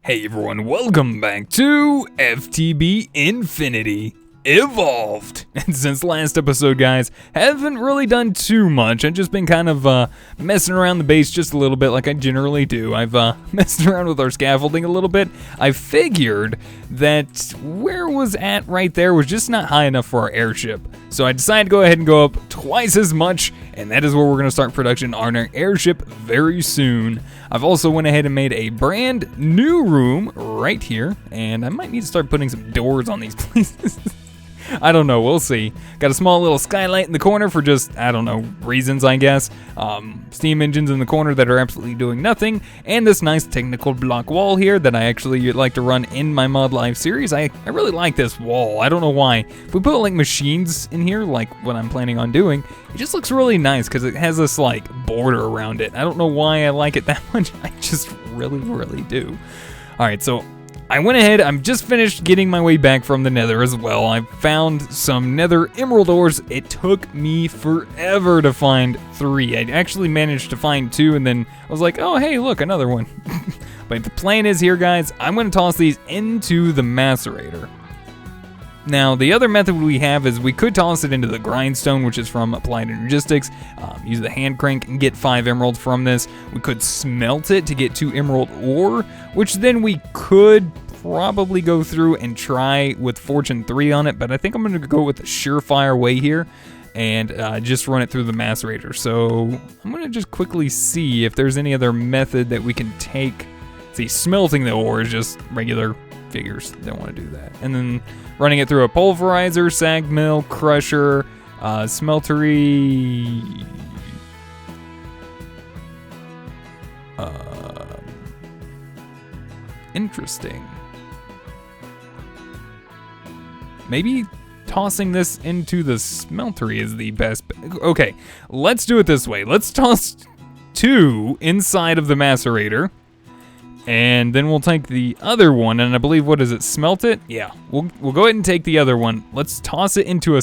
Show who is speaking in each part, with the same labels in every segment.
Speaker 1: Hey everyone, welcome back to FTB Infinity Evolved. And since last episode, guys, haven't really done too much. I've just been kind of messing around the base just a little bit like I generally do. I've messed around with our scaffolding a little bit. I figured that where it was at right there was just not high enough for our airship. So I decided to go ahead and go up twice as much, and that is where we're going to start production on our airship very soon. I've also went ahead and made a brand new room right here, and I might need to start putting some doors on these places. I don't know, we'll see. Got a small little skylight in the corner for just, I don't know, reasons, I guess. Steam engines in the corner that are absolutely doing nothing, and this nice technical block wall here that I actually like to run in my Mod Live series. I really like this wall. I don't know why. If we put like machines in here, like what I'm planning on doing, it just looks really nice because it has this like border around it. I don't know why I like it that much. I just really do. All right, so I went ahead, I'm just finished getting my way back from the nether as well. I found some nether emerald ores. It took me forever to find 3. I actually managed to find 2, and then I was like, oh hey, look, another one. But the plan is here, guys, I'm gonna toss these into the macerator. Now, the other method we have is we could toss it into the grindstone, which is from Applied Energistics. Use the hand crank and get 5 emeralds from this. We could smelt it to get 2 emerald ore, which then we could probably go through and try with Fortune 3 on it, but I think I'm going to go with the surefire way here and just run it through the macerator. So I'm going to just quickly see if there's any other method that we can take. See, smelting the ore is just regular figures. Don't want to do that. And then running it through a pulverizer, sag mill, crusher, smeltery. Interesting. Maybe tossing this into the smeltery is the best. Okay, let's do it this way. Let's toss 2 inside of the macerator. And then we'll take the other one, and I believe, what is it, smelt it? Yeah, we'll go ahead and take the other one. Let's toss it into a,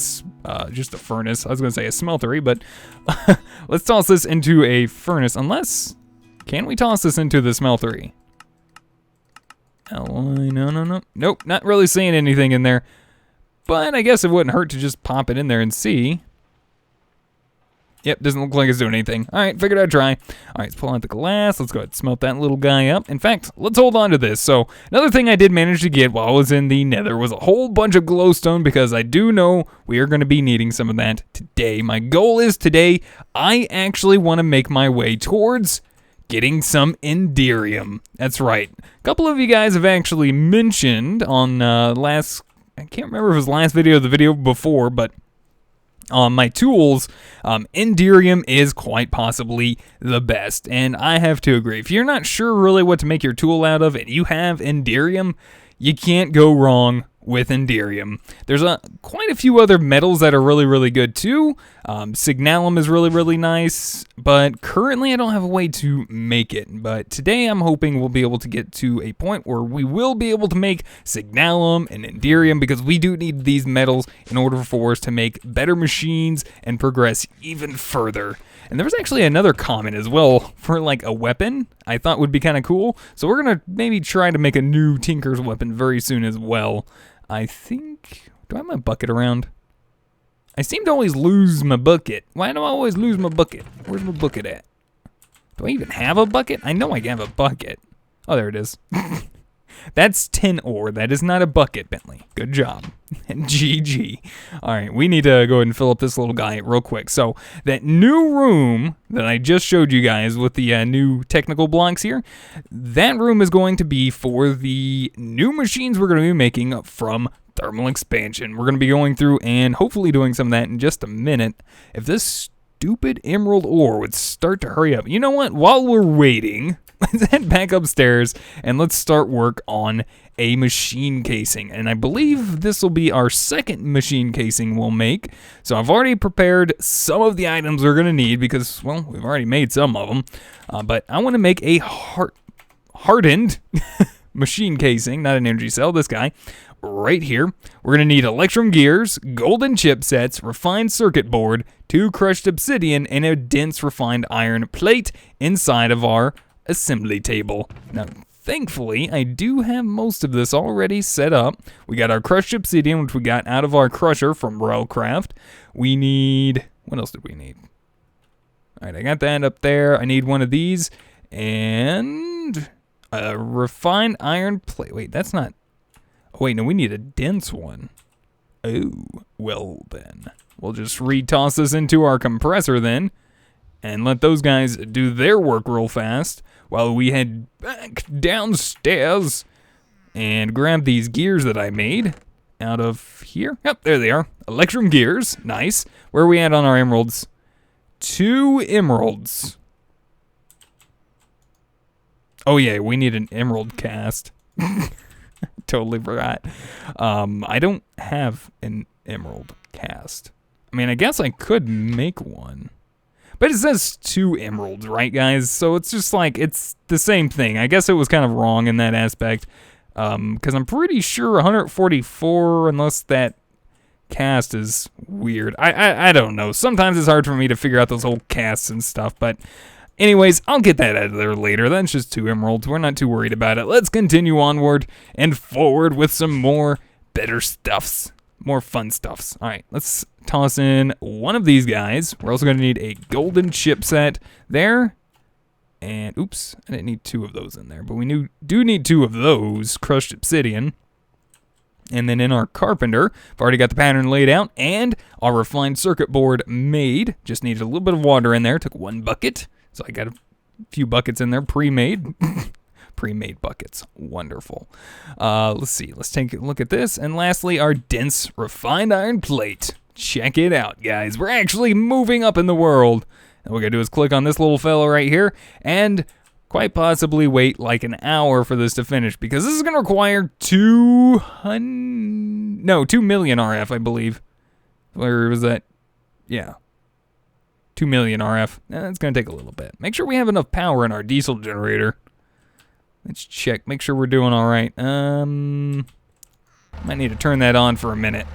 Speaker 1: just a furnace. I was going to say a smeltery, but let's toss this into a furnace. Unless, can we toss this into the smeltery? No. Nope, not really seeing anything in there. But I guess it wouldn't hurt to just pop it in there and see. Yep, doesn't look like it's doing anything. All right, figured I'd try. All right, let's pull out the glass. Let's go ahead and smelt that little guy up. In fact, let's hold on to this. So another thing I did manage to get while I was in the nether was a whole bunch of glowstone, because I do know we are going to be needing some of that today. My goal is today, I actually want to make my way towards getting some Enderium. That's right. A couple of you guys have actually mentioned on I can't remember if it was last video or the video before, but on my tools, Enderium is quite possibly the best, and I have to agree. If you're not sure really what to make your tool out of and you have Enderium, you can't go wrong with Enderium. There's quite a few other metals that are really good too. Signalum is really nice, but currently I don't have a way to make it. But today I'm hoping we'll be able to get to a point where we will be able to make Signalum and Enderium, because we do need these metals in order for us to make better machines and progress even further. And there was actually another comment as well for like a weapon I thought would be kind of cool. So we're going to maybe try to make a new Tinker's weapon very soon as well. I think, do I have my bucket around? I seem to always lose my bucket. Why do I always lose my bucket? Where's my bucket at? Do I even have a bucket? I know I have a bucket. Oh, there it is. That's tin ore. That is not a bucket, Bentley. Good job. GG. All right, we need to go ahead and fill up this little guy real quick. So that new room that I just showed you guys with the new technical blocks here, that room is going to be for the new machines we're going to be making from thermal expansion. We're going to be going through and hopefully doing some of that in just a minute. If this stupid emerald ore would start to hurry up. You know what? While we're waiting, let's head back upstairs and let's start work on a machine casing. And I believe this will be our second machine casing we'll make. So I've already prepared some of the items we're going to need because, well, we've already made some of them. But I want to make a hardened machine casing, not an energy cell, this guy. Right here, we're going to need electrum gears, golden chipsets, refined circuit board, 2 crushed obsidian, and a dense refined iron plate inside of our assembly table. Now, thankfully, I do have most of this already set up. We got our crushed obsidian, which we got out of our crusher from Railcraft. We need... What else did we need? All right, I got that up there. I need one of these. And a refined iron plate. Wait, that's not... Oh, wait, no, we need a dense one. Oh, well then. We'll just retoss this into our compressor then. And let those guys do their work real fast while we head back downstairs and grab these gears that I made out of here. Yep, there they are. Electrum gears. Nice. Where are we at on our emeralds? 2 emeralds. Oh, yeah, we need an emerald cast. Totally forgot. I don't have an emerald cast. I mean, I guess I could make one. But it says 2 emeralds, right, guys? So it's just like, it's the same thing. I guess it was kind of wrong in that aspect. Because I'm pretty sure 144, unless that cast is weird. I don't know. Sometimes it's hard for me to figure out those whole casts and stuff. But anyways, I'll get that out of there later. That's just 2 emeralds. We're not too worried about it. Let's continue onward and forward with some more better stuffs. More fun stuffs. All right, let's toss in one of these guys. We're also going to need a golden chipset there. And, oops, I didn't need 2 of those in there. But we do need 2 of those crushed obsidian. And then in our carpenter, I've already got the pattern laid out. And our refined circuit board made. Just needed a little bit of water in there. Took 1 bucket. So I got a few buckets in there pre-made. Pre-made buckets. Wonderful. Let's see. Let's take a look at this. And lastly, our dense refined iron plate. Check it out, guys. We're actually moving up in the world. And what we're going to do is click on this little fellow right here and quite possibly wait like an hour for this to finish because this is going to require 2 million RF, I believe. Where was that? Yeah. 2 million RF. It's going to take a little bit. Make sure we have enough power in our diesel generator. Let's check. Make sure we're doing all right. Might need to turn that on for a minute.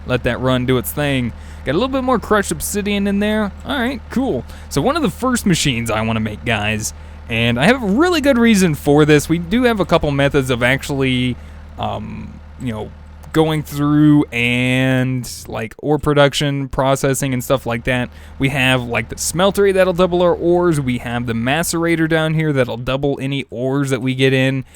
Speaker 1: Let that run, do its thing. Got a little bit more crushed obsidian in there. All right, cool. So one of the first machines I want to make, guys, and I have a really good reason for this. We do have a couple methods of actually, going through and like ore production, processing and stuff like that. We have like the smeltery that'll double our ores. We have the macerator down here that'll double any ores that we get in.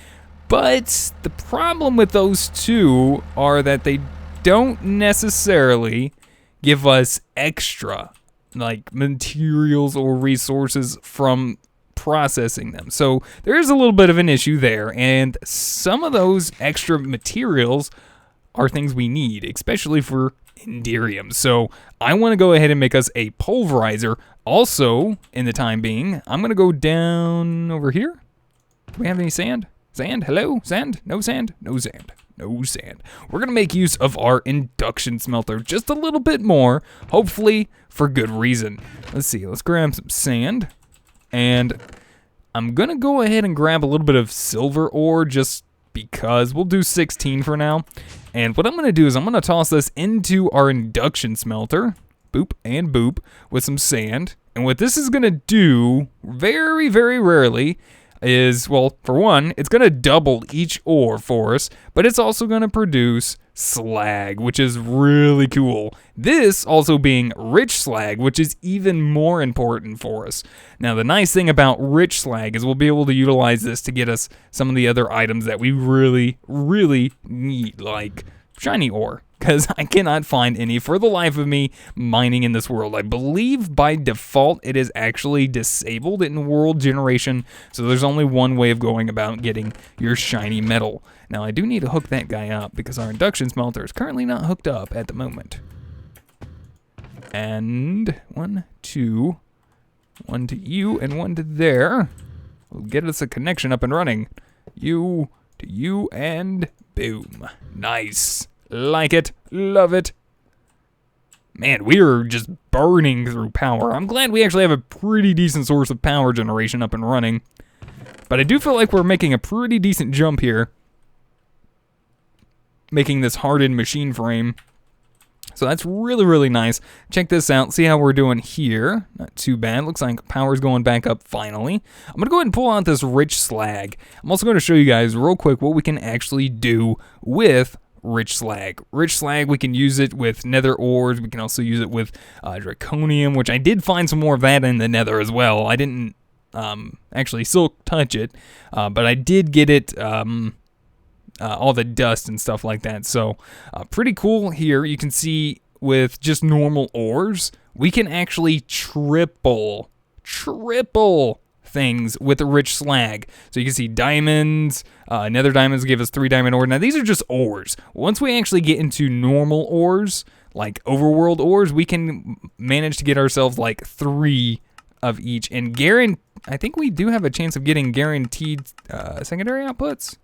Speaker 1: But the problem with those two are that they don't necessarily give us extra like materials or resources from processing them. So there is a little bit of an issue there, and some of those extra materials are things we need, especially for Enderium. So I want to go ahead and make us a pulverizer. Also, in the time being, I'm going to go down over here. Do we have any sand? Sand? Hello? Sand? No sand? No sand. No sand. We're going to make use of our induction smelter just a little bit more, hopefully for good reason. Let's see. Let's grab some sand. And I'm going to go ahead and grab a little bit of silver ore just because we'll do 16 for now. And what I'm going to do is I'm going to toss this into our induction smelter, boop and boop, with some sand. And what this is going to do, very, very rarely, is, well, for one, it's going to double each ore for us, but it's also going to produce slag, which is really cool. This also being rich slag, which is even more important for us. Now, the nice thing about rich slag is we'll be able to utilize this to get us some of the other items that we really, really need, like shiny ore, because I cannot find any for the life of me mining in this world. I believe by default it is actually disabled in world generation, so there's only one way of going about getting your shiny metal. Now I do need to hook that guy up because our induction smelter is currently not hooked up at the moment. And 1, 2, 1 to you and 1 to there. We'll get us a connection up and running. You to you and boom. Nice. Like it. Love it. Man, we are just burning through power. I'm glad we actually have a pretty decent source of power generation up and running. But I do feel like we're making a pretty decent jump here, making this hardened machine frame. So that's really, really nice. Check this out. See how we're doing here. Not too bad. Looks like power's going back up finally. I'm going to go ahead and pull out this rich slag. I'm also going to show you guys real quick what we can actually do with rich slag. Rich slag, we can use it with nether ores. We can also use it with draconium, which I did find some more of that in the nether as well. I didn't actually still touch it, but I did get it... all the dust and stuff like that. So pretty cool here. You can see with just normal ores, we can actually triple things with the rich slag. So you can see diamonds, nether diamonds give us 3 diamond ore. Now these are just ores. Once we actually get into normal ores, like overworld ores, we can manage to get ourselves like 3 of each. And I think we do have a chance of getting guaranteed secondary outputs.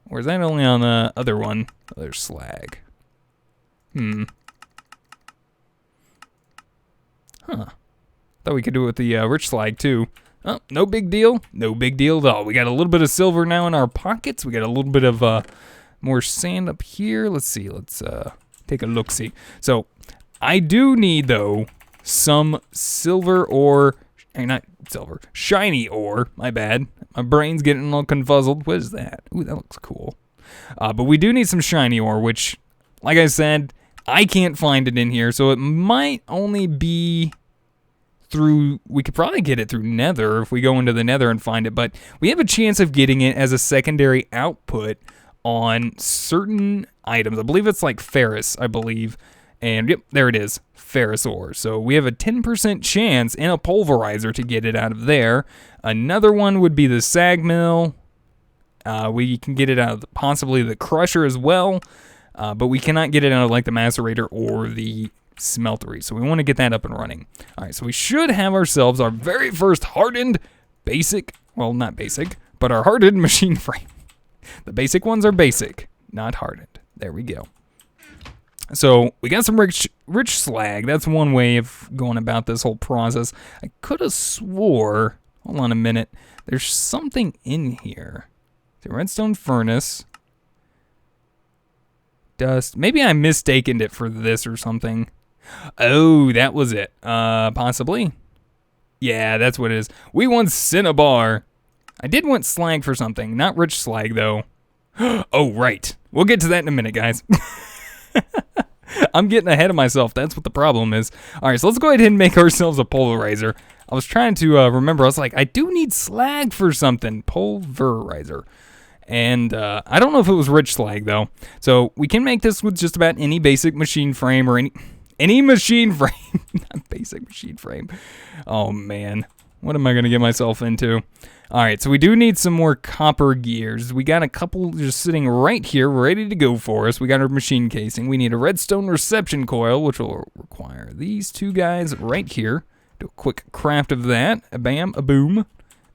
Speaker 1: Or is that only on the other one? Other slag. Thought we could do it with the rich slag too. Oh, no big deal. No big deal at all. We got a little bit of silver now in our pockets. We got a little bit of more sand up here. Let's see. Let's take a look-see. So I do need, though, some silver ore. Not silver. Shiny ore. My bad. My brain's getting all confuzzled. What is that? Ooh, that looks cool. But we do need some shiny ore, which, like I said, I can't find it in here. So it might only be through... We could probably get it through nether if we go into the nether and find it. But we have a chance of getting it as a secondary output on certain items. I believe it's like ferrous, I believe. And yep, there it is, ferrous ore. So we have a 10% chance in a pulverizer to get it out of there. Another one would be the sag mill. We can get it out of possibly the crusher as well, but we cannot get it out of like the macerator or the smeltery. So we want to get that up and running. All right, so we should have ourselves our very first hardened basic, well, not basic, but our hardened machine frame. The basic ones are basic, not hardened. There we go. So we got some rich slag. That's one way of going about this whole process. I could have swore, hold on a minute, there's something in here. The redstone furnace. Dust. Maybe I mistaken it for this or something. Oh, that was it. Possibly. Yeah, that's what it is. We want cinnabar. I did want slag for something. Not rich slag, though. Oh, right. We'll get to that in a minute, guys. I'm getting ahead of myself. That's what the problem is. All right, so let's go ahead and make ourselves a pulverizer. I was trying to remember. I was like, I do need slag for something. Pulverizer. And I don't know if it was rich slag, though. So we can make this with just about any basic machine frame or any machine frame. Not basic machine frame. Oh, man. What am I going to get myself into? All right, so we do need some more copper gears. We got a couple just sitting right here, ready to go for us. We got our machine casing. We need a redstone reception coil, which will require these 2 guys right here. Do a quick craft of that. A bam, a boom,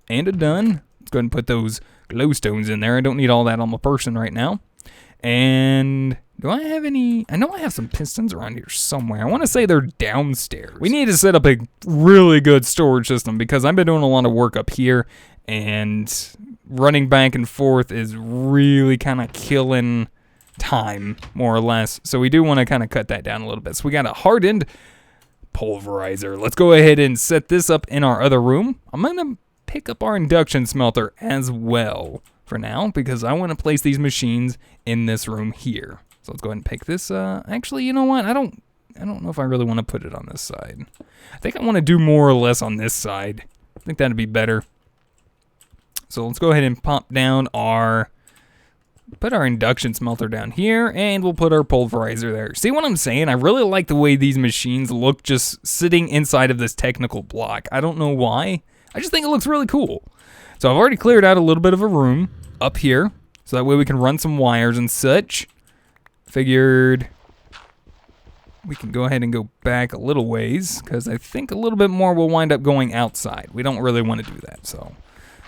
Speaker 1: and a done. Let's go ahead and put those glowstones in there. I don't need all that on my person right now. And do I have any? I know I have some pistons around here somewhere. I want to say they're downstairs. We need to set up a really good storage system because I've been doing a lot of work up here. And running back and forth is really kind of killing time, more or less. So we do want to kind of cut that down a little bit. So we got a hardened pulverizer. Let's go ahead and set this up in our other room. I'm going to pick up our induction smelter as well for now because I want to place these machines in this room here. So let's go ahead and pick this. Actually, you know what? I don't know if I really want to put it on this side. I think I want to do more or less on this side. I think that'd be better. So let's go ahead and put our induction smelter down here, and we'll put our pulverizer there. See what I'm saying? I really like the way these machines look just sitting inside of this technical block. I don't know why. I just think it looks really cool. So I've already cleared out a little bit of a room up here, so that way we can run some wires and such. Figured we can go ahead and go back a little ways, because I think a little bit more will wind up going outside. We don't really want to do that, so...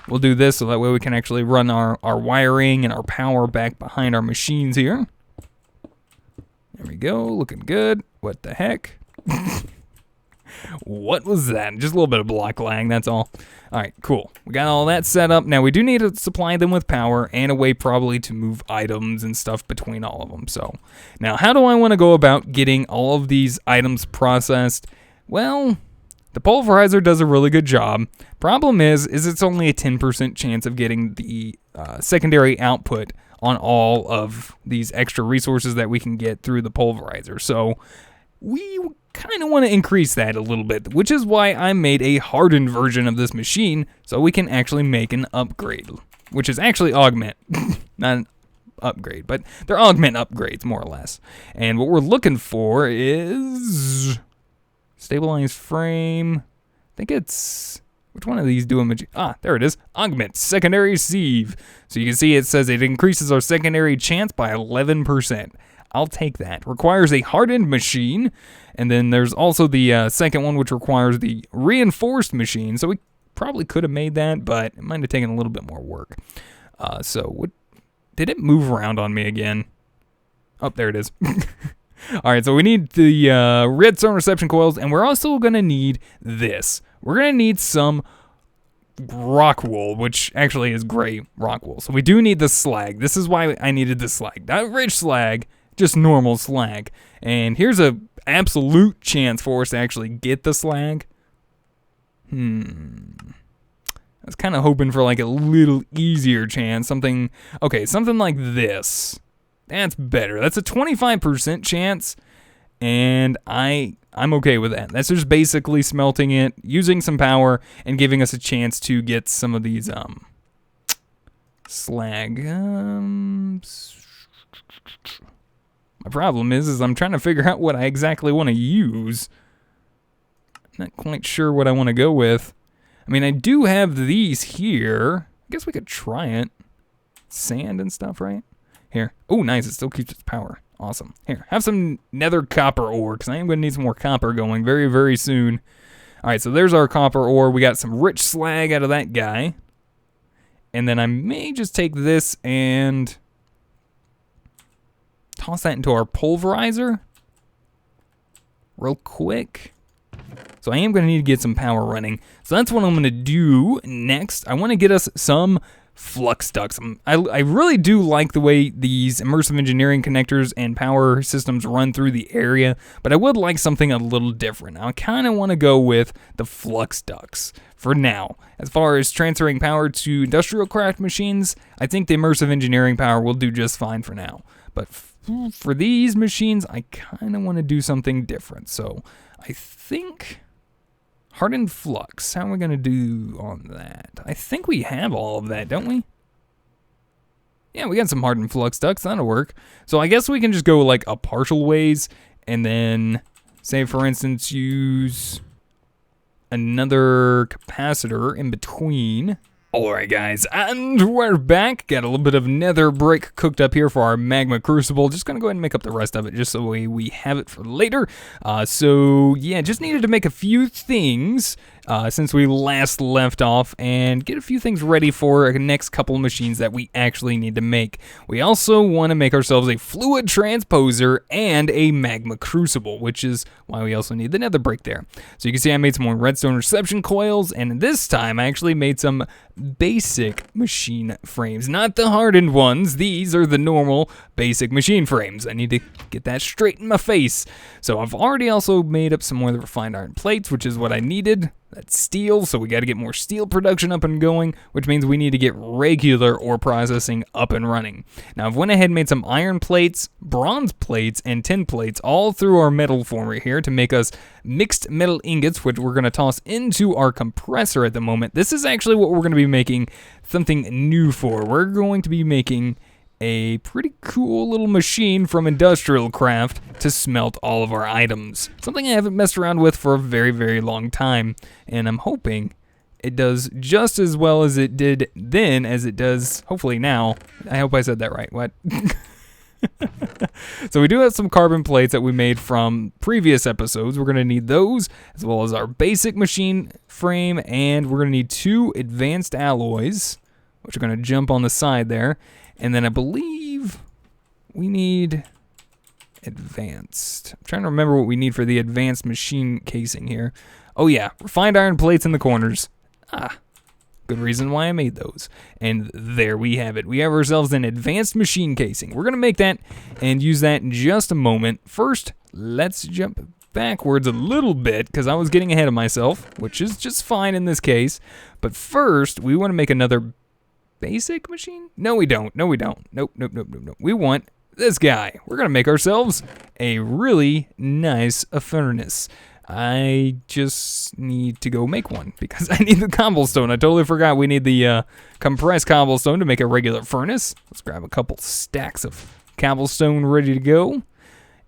Speaker 1: We'll do this so that way we can actually run our wiring and our power back behind our machines here. There we go, looking good. What the heck? What was that? Just a little bit of block lag, that's all. All right, cool. We got all that set up. Now we do need to supply them with power and a way probably to move items and stuff between all of them. So now how do I want to go about getting all of these items processed? Well, the pulverizer does a really good job. Problem is it's only a 10% chance of getting the secondary output on all of these extra resources that we can get through the pulverizer. So we kind of want to increase that a little bit, which is why I made a hardened version of this machine so we can actually make an upgrade, which is actually augment, not an upgrade, but they're augment upgrades more or less. And what we're looking for is stabilized frame. I think it's, which one of these do a there it is, augment secondary sieve. So you can see it says it increases our secondary chance by 11%. I'll take that. Requires a hardened machine. And then there's also the second one, which requires the reinforced machine. So we probably could have made that, but it might have taken a little bit more work. So what, did it move around on me again? Oh, there it is. All right, so we need the redstone reception coils, and we're also going to need this. We're going to need some rock wool, which actually is gray rock wool. So we do need the slag. This is why I needed the slag. Not rich slag, just normal slag. And here's a absolute chance for us to actually get the slag. I was kind of hoping for like a little easier chance. Something like this. That's better. That's a 25% chance, and I'm okay with that. That's just basically smelting it, using some power, and giving us a chance to get some of these slag. My problem is I'm trying to figure out what I exactly want to use. I'm not quite sure what I want to go with. I mean, I do have these here. I guess we could try it. Sand and stuff, right? Here. Oh, nice. It still keeps its power. Awesome. Here, have some nether copper ore, because I am going to need some more copper going very, very soon. All right, so there's our copper ore. We got some rich slag out of that guy. And then I may just take this and toss that into our pulverizer real quick. So I am going to need to get some power running. So that's what I'm going to do next. I want to get us some flux ducts. I really do like the way these immersive engineering connectors and power systems run through the area, but I would like something a little different. Now, I kind of want to go with the flux ducts for now. As far as transferring power to industrial craft machines, I think the immersive engineering power will do just fine for now. But for these machines, I kind of want to do something different. So I think hardened flux, how are we going to do on that? I think we have all of that, don't we? Yeah, we got some hardened flux ducts, that'll work. So I guess we can just go like a partial ways and then say, for instance, use another capacitor in between. Alright guys, and we're back. Got a little bit of nether brick cooked up here for our magma crucible. Just gonna go ahead and make up the rest of it just so we have it for later. So yeah, just needed to make a few things since we last left off and get a few things ready for the next couple of machines that we actually need to make. We also want to make ourselves a fluid transposer and a magma crucible, which is why we also need the nether brick there. So you can see I made some more redstone reception coils, and this time I actually made some basic machine frames, not the hardened ones. These are the normal basic machine frames. I need to get that straight in my face. So I've already also made up some more of the refined iron plates, which is what I needed. That's steel, so we got to get more steel production up and going, which means we need to get regular ore processing up and running. Now I've went ahead and made some iron plates, bronze plates, and tin plates all through our metal former here to make us mixed metal ingots, which we're going to toss into our compressor at the moment. This is actually what we're going to be making something new for. We're going to be making a pretty cool little machine from Industrial Craft to smelt all of our items. Something I haven't messed around with for a very, very long time, and I'm hoping it does just as well as it did then as it does hopefully now. I hope I said that right. What? So we do have some carbon plates that we made from previous episodes. We're going to need those, as well as our basic machine frame, and we're going to need 2 advanced alloys, which are going to jump on the side there. And then I believe we need advanced. I'm trying to remember what we need for the advanced machine casing here. Oh yeah, refined iron plates in the corners. Ah, good reason why I made those. And there we have it. We have ourselves an advanced machine casing. We're going to make that and use that in just a moment. First, let's jump backwards a little bit because I was getting ahead of myself, which is just fine in this case. But first, we want to make another basic machine? No, we don't. No, we don't. Nope. We want this guy. We're going to make ourselves a really nice furnace. I just need to go make one because I need the cobblestone. I totally forgot we need the compressed cobblestone to make a regular furnace. Let's grab a couple stacks of cobblestone ready to go.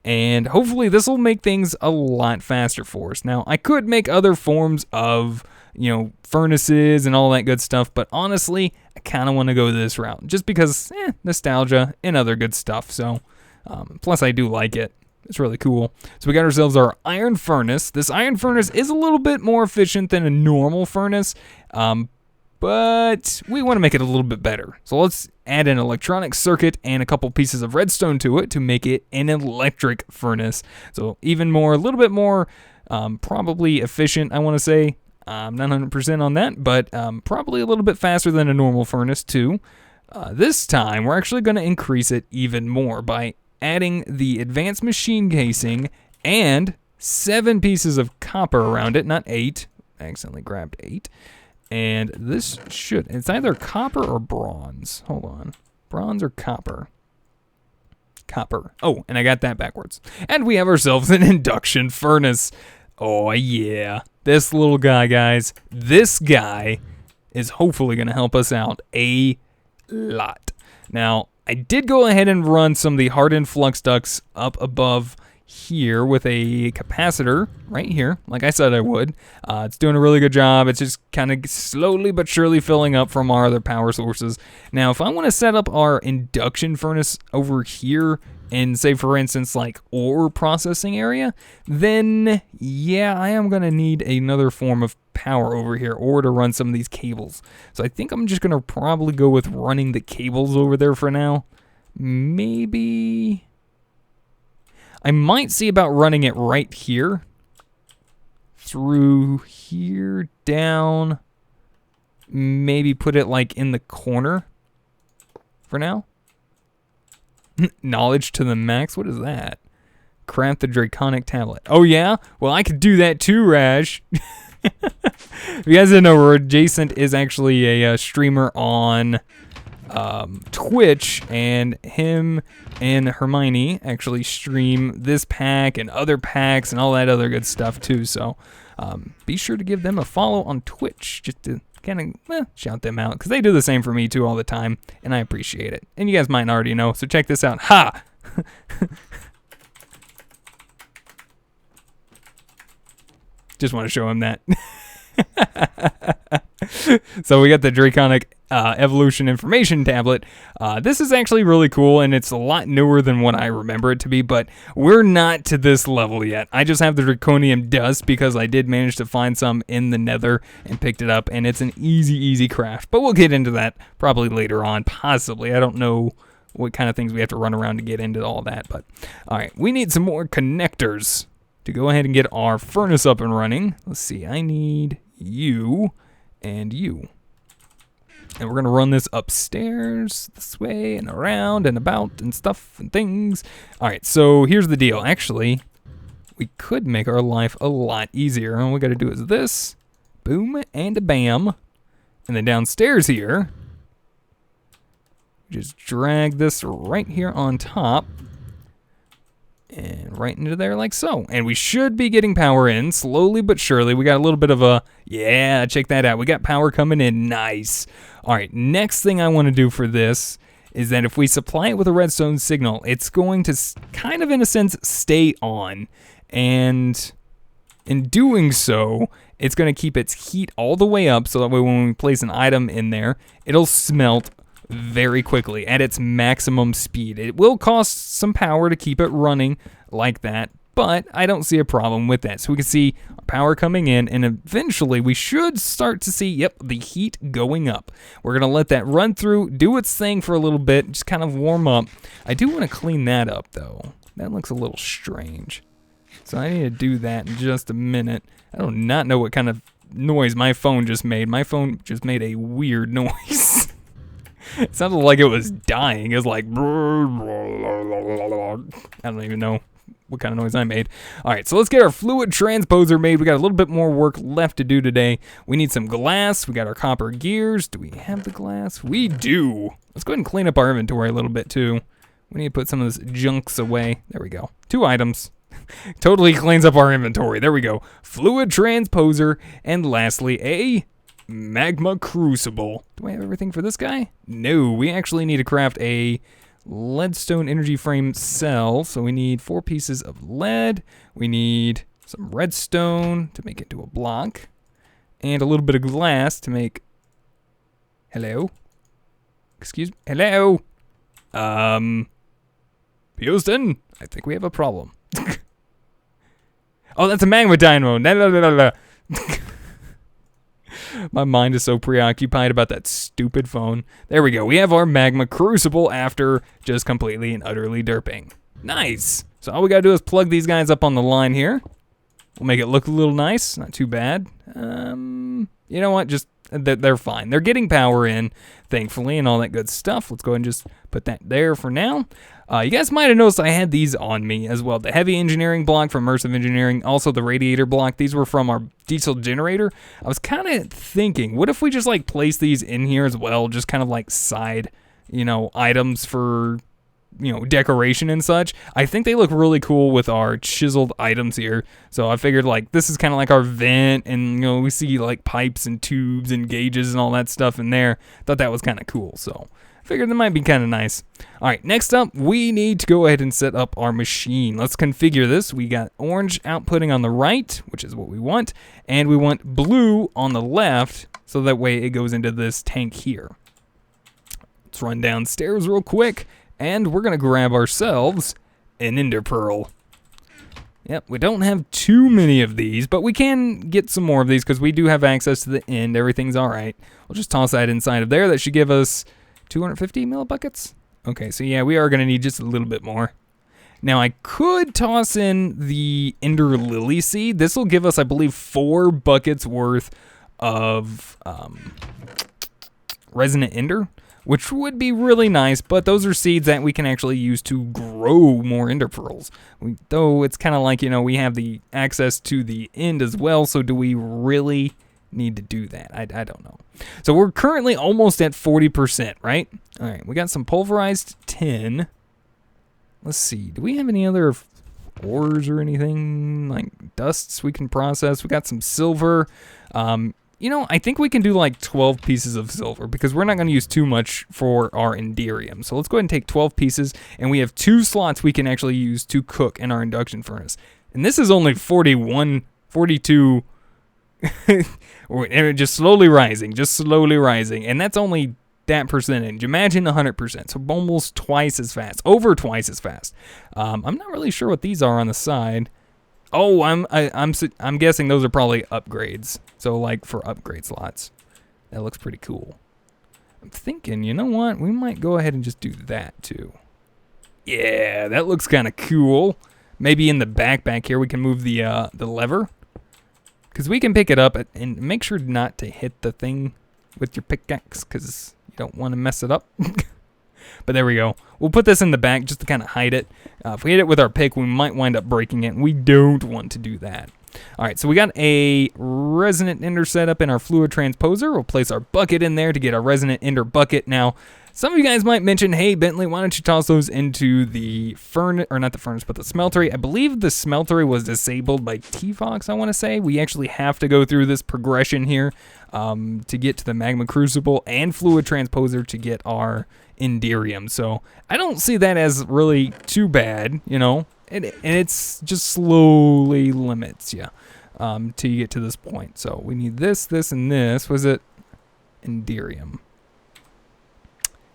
Speaker 1: And hopefully this will make things a lot faster for us. Now, I could make other forms of, furnaces and all that good stuff, but honestly, I kind of want to go this route just because, nostalgia and other good stuff. So, plus I do like it. It's really cool. So we got ourselves our iron furnace. This iron furnace is a little bit more efficient than a normal furnace, but we want to make it a little bit better. So let's add an electronic circuit and a couple pieces of redstone to it to make it an electric furnace. So even more, a little bit more probably efficient, I want to say. I'm not 100% on that, but probably a little bit faster than a normal furnace too. This time, we're actually going to increase it even more by adding the advanced machine casing and 7 pieces of copper around it, not 8. I accidentally grabbed 8. And this it's either copper or bronze. Hold on. Bronze or copper? Copper. Oh, and I got that backwards. And we have ourselves an induction furnace. Oh, yeah. This little guy, guys. This guy is hopefully going to help us out a lot. Now, I did go ahead and run some of the hardened flux ducts up above here with a capacitor right here, like I said I would. It's doing a really good job. It's just kind of slowly but surely filling up from our other power sources. Now, if I want to set up our induction furnace over here in, say, for instance, like ore processing area, then yeah, I am going to need another form of power over here or to run some of these cables. So I think I'm just going to probably go with running the cables over there for now. Maybe I might see about running it right here through here down, maybe put it like in the corner for now. Knowledge to the max. What is that? Craft the draconic tablet. Oh yeah? Well, I could do that too, Rash. If you guys didn't know, Adjacent is actually a streamer on Twitch, and him and Hermione actually stream this pack and other packs and all that other good stuff too. So be sure to give them a follow on Twitch just to kind of shout them out, because they do the same for me too all the time, and I appreciate it. And you guys might already know, so check this out. Ha! Just want to show him that. So we got the Draconic Evolution Information Tablet. This is actually really cool, and it's a lot newer than what I remember it to be, but we're not to this level yet. I just have the Draconium Dust because I did manage to find some in the nether and picked it up, and it's an easy craft. But we'll get into that probably later on, possibly. I don't know what kind of things we have to run around to get into all that, but all right, we need some more connectors to go ahead and get our furnace up and running. Let's see, I need you and you. And we're going to run this upstairs this way and around and about and stuff and things. All right, so here's the deal. Actually, we could make our life a lot easier. All we got to do is this, boom, and a bam. And then downstairs here, just drag this right here on top. And right into there like so. And we should be getting power in slowly but surely. We got a little bit of a, yeah, check that out. We got power coming in, nice. All right, next thing I want to do for this is that if we supply it with a redstone signal, it's going to kind of, in a sense, stay on. And in doing so, it's going to keep its heat all the way up, so that way when we place an item in there, it'll smelt very quickly at its maximum speed. It will cost some power to keep it running like that, but I don't see a problem with that. So we can see our power coming in, and eventually we should start to see, yep, the heat going up. We're going to let that run through, do its thing for a little bit, just kind of warm up. I do want to clean that up, though. That looks a little strange. So I need to do that in just a minute. I do not know what kind of noise my phone just made. My phone just made a weird noise. It sounded like it was dying. It was like... I don't even know what kind of noise I made. All right, so let's get our fluid transposer made. We got a little bit more work left to do today. We need some glass. We got our copper gears. Do we have the glass? We do. Let's go ahead and clean up our inventory a little bit too. We need to put some of this junks away. There we go. 2 items. Totally cleans up our inventory. There we go. Fluid transposer. And lastly, a magma crucible. Do I have everything for this guy? No, we actually need to craft a leadstone energy frame cell. So we need 4 pieces of lead. We need some redstone to make it into a block. And a little bit of glass to make... Hello? Excuse me? Hello? Houston? I think we have a problem. Oh, that's a magma dynamo. My mind is so preoccupied about that stupid phone. There we go. We have our magma crucible after just completely and utterly derping. Nice. So all we gotta do is plug these guys up on the line here. We'll make it look a little nice. Not too bad. You know what? Just they're fine. They're getting power in, thankfully, and all that good stuff. Let's go ahead and just put that there for now. You guys might have noticed I had these on me as well. The heavy engineering block from Immersive Engineering, also the radiator block. These were from our diesel generator. I was kind of thinking, what if we just like place these in here as well, just kind of like side, items for, decoration and such. I think they look really cool with our chiseled items here. So I figured like this is kind of like our vent, and we see like pipes and tubes and gauges and all that stuff in there. Thought that was kind of cool. So figured that might be kind of nice. All right, next up, we need to go ahead and set up our machine. Let's configure this. We got orange outputting on the right, which is what we want, and we want blue on the left, so that way it goes into this tank here. Let's run downstairs real quick, and we're gonna grab ourselves an ender pearl. Yep, we don't have too many of these, but we can get some more of these because we do have access to the end. Everything's all right. We'll just toss that inside of there. That should give us 250 millibuckets? Okay, so yeah, we are going to need just a little bit more. Now, I could toss in the Ender Lily seed. This will give us, I believe, 4 buckets worth of resonant ender, which would be really nice, but those are seeds that we can actually use to grow more ender pearls. Though it's kind of like, we have the access to the end as well, so do we really need to do that? I don't know. So we're currently almost at 40%, right? All right, we got some pulverized tin. Let's see, do we have any other ores or anything like dusts we can process? We got some silver. I think we can do like 12 pieces of silver because we're not going to use too much for our Enderium. So let's go ahead and take 12 pieces, and we have 2 slots we can actually use to cook in our induction furnace. And this is only 41, 42... just slowly rising, and that's only that percentage. Imagine 100%, so almost twice as fast, over twice as fast. I'm not really sure what these are on the side. Oh, I'm guessing those are probably upgrades. So like for upgrade slots, that looks pretty cool. I'm thinking, you know what? We might go ahead and just do that too. Yeah, that looks kind of cool. Maybe in the back here we can move the lever. Because we can pick it up and make sure not to hit the thing with your pickaxe because you don't want to mess it up. But there we go. We'll put this in the back just to kind of hide it. If we hit it with our pick, we might wind up breaking it, and we don't want to do that. All right, so we got a resonant ender set up in our fluid transposer. We'll place our bucket in there to get our resonant ender bucket. Now, some of you guys might mention, hey, Bentley, why don't you toss those into the furnace, or not the furnace, but the smeltery. I believe the smeltery was disabled by T-Fox, I want to say. We actually have to go through this progression here to get to the magma crucible and fluid transposer to get our Enderium. So I don't see that as really too bad, and it's just slowly limits you till you get to this point. So we need this, and this. Was it Enderium?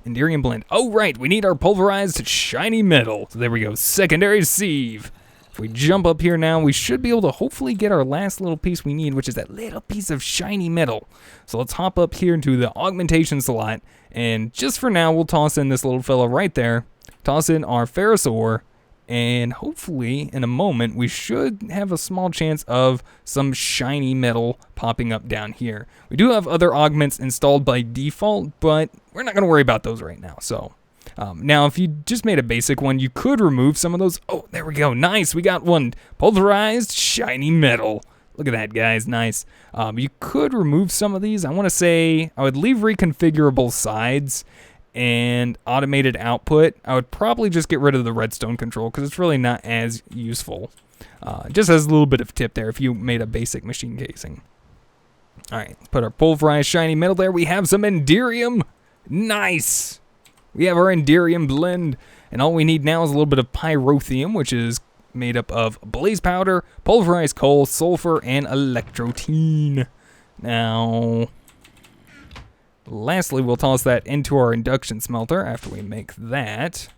Speaker 1: Enderium blend. Oh, right. We need our pulverized shiny metal. So there we go. Secondary sieve. If we jump up here now, we should be able to hopefully get our last little piece we need, which is that little piece of shiny metal. So let's hop up here into the augmentation slot. And just for now, we'll toss in this little fella right there. Toss in our ferrous ore And hopefully, in a moment, we should have a small chance of some shiny metal popping up down here. We do have other augments installed by default, but we're not going to worry about those right now. So, now, if you just made a basic one, you could remove some of those. Oh, there we go. Nice. We got one. Pulverized shiny metal. Look at that, guys. Nice. You could remove some of these. I want to say I would leave reconfigurable sides and automated output. I would probably just get rid of the redstone control because it's really not as useful. Just as a little bit of tip there if you made a basic machine casing. All right, let's put our pulverized shiny metal there. We have some Enderium. Nice. We have our Enderium blend, and all we need now is a little bit of pyrotheum, which is made up of blaze powder, pulverized coal, sulfur, and electrotine. Now, lastly, we'll toss that into our induction smelter after we make that.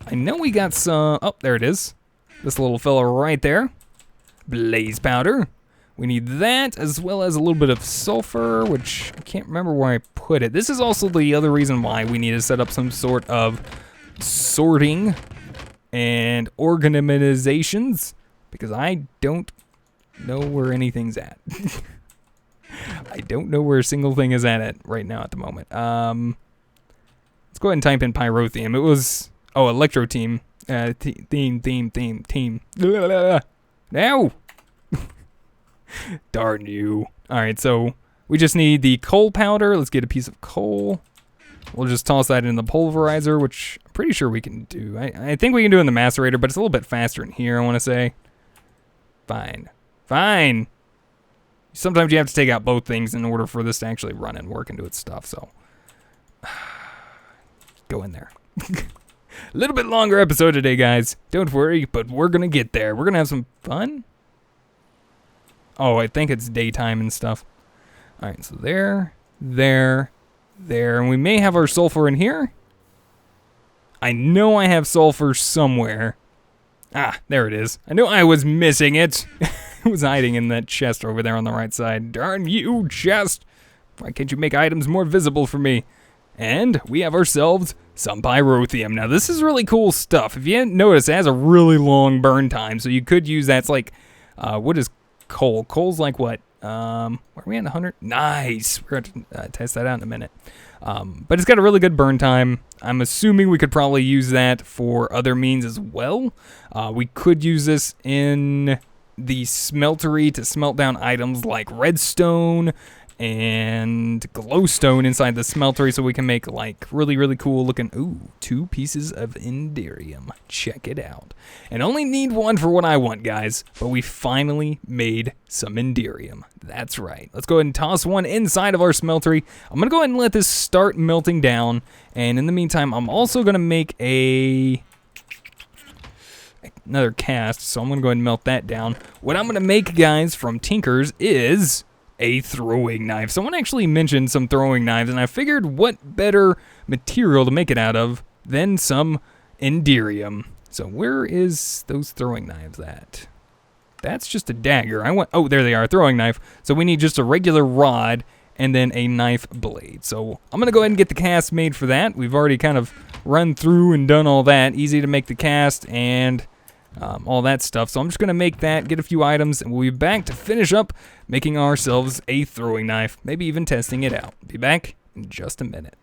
Speaker 1: I know we got some, oh, there it is. This little fella right there. Blaze powder. We need that, as well as a little bit of sulfur, which I can't remember where I put it. This is also the other reason why we need to set up some sort of sorting and organizations, because I don't know where anything's at. I don't know where a single thing is at right now at the moment. Let's go ahead and type in pyrotheum. It was, oh, electro team. Team. Now! Darn you. Alright, so we just need the coal powder. Let's get a piece of coal. We'll just toss that in the pulverizer, which I'm pretty sure we can do. I think we can do it in the macerator, but it's a little bit faster in here, I want to say. Fine. Sometimes you have to take out both things in order for this to actually run and work and do its stuff, so. Go in there. A little bit longer episode today, guys. Don't worry, but we're going to get there. We're going to have some fun. Oh, I think it's daytime and stuff. All right, so there. And we may have our sulfur in here. I know I have sulfur somewhere. Ah, there it is. I knew I was missing it. It was hiding in that chest over there on the right side. Darn you, chest. Why can't you make items more visible for me? And we have ourselves some pyrotheum. Now, this is really cool stuff. If you hadn't noticed, it has a really long burn time, so you could use that. It's like, what is coal? Coal's like what? Where are we at? 100? Nice. We're going to test that out in a minute. But it's got a really good burn time. I'm assuming we could probably use that for other means as well. We could use this in the smeltery to smelt down items like redstone and glowstone inside the smeltery, so we can make like really cool looking, ooh, 2 pieces of Enderium. Check it out. And only need 1 for what I want, guys, but we finally made some Enderium. That's right. Let's go ahead and toss 1 inside of our smeltery. I'm gonna go ahead and let this start melting down, and in the meantime, I'm also gonna make another cast, so I'm gonna go ahead and melt that down. What I'm gonna make, guys, from Tinkers is a throwing knife. Someone actually mentioned some throwing knives, and I figured what better material to make it out of than some Enderium. So where is those throwing knives at? That's just a dagger. Oh, there they are, throwing knife. So we need just a regular rod and then a knife blade. So I'm gonna go ahead and get the cast made for that. We've already kind of run through and done all that. Easy to make the cast and all that stuff. So I'm just going to make that, get a few items, and we'll be back to finish up making ourselves a throwing knife, maybe even testing it out. Be back in just a minute.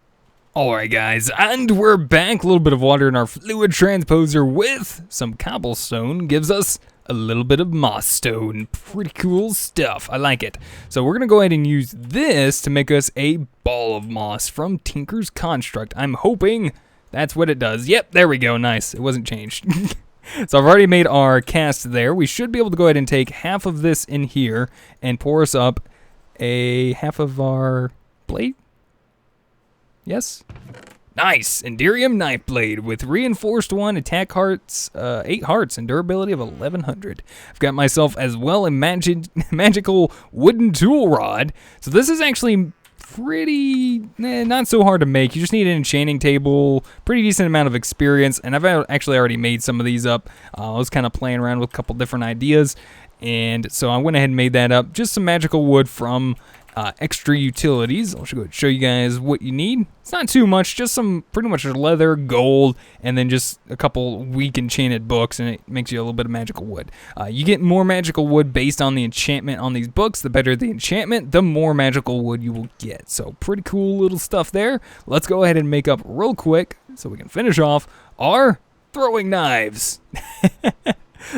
Speaker 1: Alright guys, and we're back. A little bit of water in our fluid transposer with some cobblestone gives us a little bit of moss stone. Pretty cool stuff. I like it. So we're going to go ahead and use this to make us a ball of moss from Tinker's Construct. I'm hoping that's what it does. Yep, there we go. Nice. It wasn't changed. So I've already made our cast there. We should be able to go ahead and take half of this in here and pour us up a half of our blade. Yes? Nice! Enderium knife blade with reinforced 1, attack hearts, 8 hearts, and durability of 1100. I've got myself as well a magical wooden tool rod. So this is actually pretty, not so hard to make. You just need an enchanting table, pretty decent amount of experience, and I've actually already made some of these up. I was kind of playing around with a couple different ideas, and so I went ahead and made that up. Just some magical wood from extra utilities. I'll go ahead and show you guys what you need. It's not too much, just some pretty much leather, gold, and then just a couple weak enchanted books, and it makes you a little bit of magical wood. You get more magical wood based on the enchantment on these books. The better the enchantment, the more magical wood you will get. So pretty cool little stuff there. Let's go ahead and make up real quick so we can finish off our throwing knives.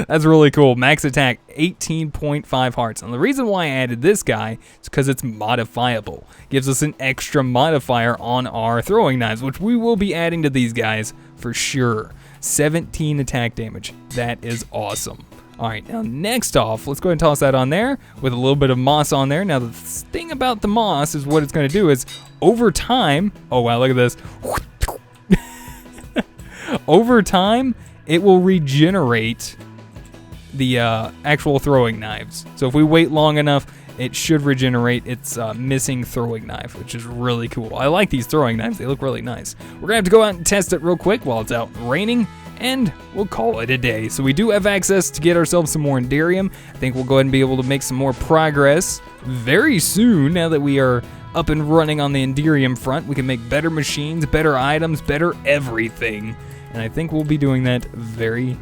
Speaker 1: That's really cool. Max attack, 18.5 hearts. And the reason why I added this guy is because it's modifiable. Gives us an extra modifier on our throwing knives, which we will be adding to these guys for sure. 17 attack damage. That is awesome. All right, now next off, let's go ahead and toss that on there with a little bit of moss on there. Now the thing about the moss is what it's going to do is over time, oh wow, look at this. Over time, it will regenerate the actual throwing knives. So if we wait long enough, it should regenerate its missing throwing knife, which is really cool. I like these throwing knives. They look really nice. We're going to have to go out and test it real quick while it's out raining, and we'll call it a day. So we do have access to get ourselves some more Enderium. I think we'll go ahead and be able to make some more progress very soon now that we are up and running on the Enderium front. We can make better machines, better items, better everything. And I think we'll be doing that very,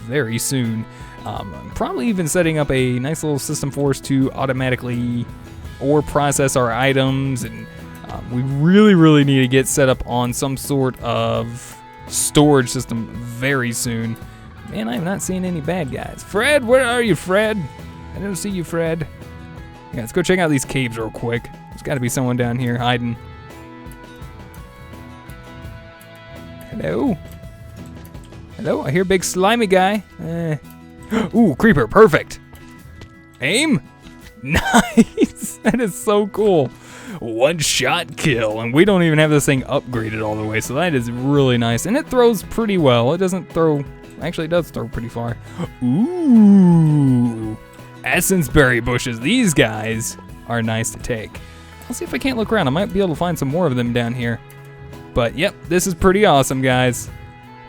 Speaker 1: very soon. I'm probably even setting up a nice little system for us to automatically ore process our items, and we really need to get set up on some sort of storage system very soon. Man, I have not seen any bad guys. Fred, where are you, Fred? I don't see you, Fred. Yeah, let's go check out these caves real quick. There's got to be someone down here hiding. Hello? Hello, I hear big slimy guy. Ooh, creeper, perfect. Aim. Nice. That is so cool. One shot kill, and we don't even have this thing upgraded all the way, so that is really nice. And it throws pretty well. It doesn't throw, actually it does throw pretty far. Ooh, essence berry bushes. These guys are nice to take. I'll see if I can't look around. I might be able to find some more of them down here. But yep, this is pretty awesome, guys.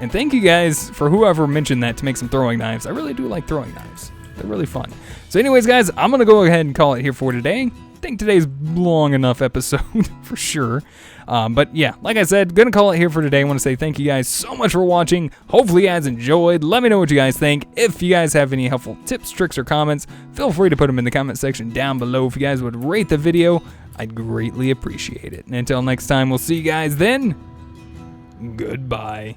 Speaker 1: And thank you guys for whoever mentioned that to make some throwing knives. I really do like throwing knives. They're really fun. So anyways, guys, I'm going to go ahead and call it here for today. I think today's long enough episode for sure. But yeah, like I said, going to call it here for today. I want to say thank you guys so much for watching. Hopefully you guys enjoyed. Let me know what you guys think. If you guys have any helpful tips, tricks, or comments, feel free to put them in the comment section down below. If you guys would rate the video, I'd greatly appreciate it. And until next time, we'll see you guys then. Goodbye.